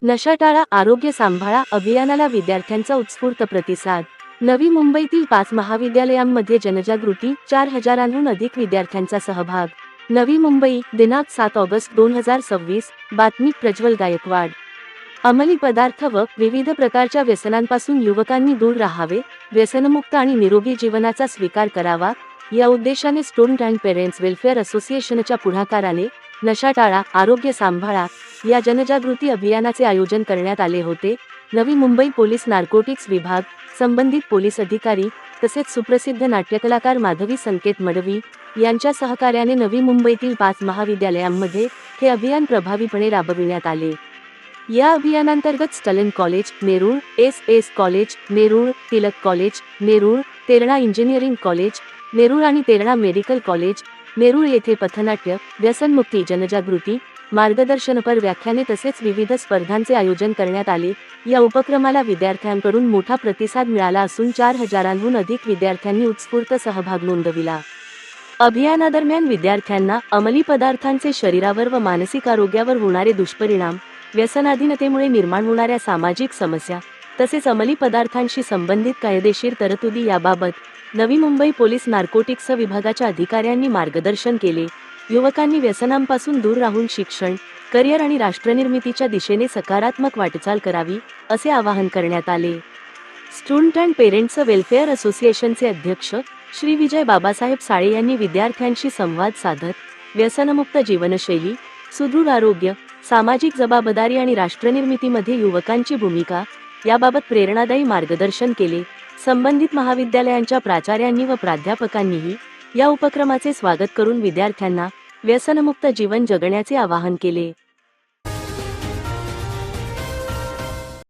नशा टाळा आरोग्य सांभाळा अभियानाला विद्यार्थ्यांचा उत्स्फूर्त प्रतिसाद। नवी मुंबईतील 5 महाविद्यालयांमध्ये जनजागृती, 4,000हून अधिक विद्यार्थ्यांचा सहभाग। नवी मुंबई, दिनांक 7 ऑगस्ट 2026। बातमी प्रज्वल गायकवाड। अंमली पदार्थ व विविध प्रकारच्या व्यसनांपासून युवकांनी दूर राहावे, व्यसनमुक्त आणि निरोगी जीवनाचा स्वीकार करावा, या उद्देशाने स्टुडंट अँड पेरेंट्स वेलफेअर असोसिएशनच्या पुढाकाराने नशा टाळा आरोग्य सांभाळा या जनजागृती अभियानाचे आयोजन करण्यात आले होते। नवी मुंबई पोलीस नार्कोटिक्स विभाग, संबंधित पोलीस अधिकारी तसेच सुप्रसिद्ध नाट्यकलाकार माधवी संकेत मडवी यांच्या सहकार्याने नवी मुंबईतील 5 महाविद्यालयांमध्ये हे अभियान प्रभावीपणे राबविण्यात आले। या अभियानांतर्गत स्टलन college Nerul, S college Nerul, Tilak college Nerul, Terna engineering college Nerul आणि तेरणा मेडिकल कॉलेज नेरूळ येथे पथनाट्य, व्यसनमुक्ती जनजागृती, मार्गदर्शनपर व्याख्याने तसेच विविध स्पर्धांचे आयोजन करण्यात आले। या उपक्रमाला विद्यार्थ्यांकडून मोठा प्रतिसाद मिळाला असून 4,000हून अधिक विद्यार्थ्यांनी उत्स्फूर्त सहभाग नोंदविला। अभियानादरम्यान विद्यार्थ्यांना अंमली पदार्थांचे शरीरावर व मानसिक आरोग्यावर होणारे दुष्परिणाम, व्यसनाधीनतेमुळे निर्माण होणाऱ्या सामाजिक समस्या तसेच अंमली पदार्थांशी संबंधित कायदेशीर तरतुदी याबाबत नवी मुंबई पोलीस नार्कोटिक्स विभागाच्या अधिकाऱ्यांनी मार्गदर्शन केले। युवकांनी व्यसनांपासून दूर राहून शिक्षण, करिअर आणि राष्ट्रनिर्मितीच्या दिशेने सकारात्मक वाटचाल करावी, असे आवाहन करण्यात आले। स्टुडंट अँड पेरेंट्स वेलफेअर असोसिएशनचे अध्यक्ष श्री विजय बाबासाहेब साळे यांनी विद्यार्थ्यांशी संवाद साधत व्यसनमुक्त जीवनशैली, सुदृढ आरोग्य, सामाजिक जबाबदारी आणि राष्ट्रनिर्मितीमध्ये युवकांची भूमिका याबाबत प्रेरणादायी मार्गदर्शन केले। संबंधित महाविद्यालयांच्या प्राचार्यांनी व प्राध्यापकांनीही या उपक्रमाचे स्वागत करून विद्यार्थ्यांना व्यसनमुक्त जीवन जगण्याचे आवाहन केले।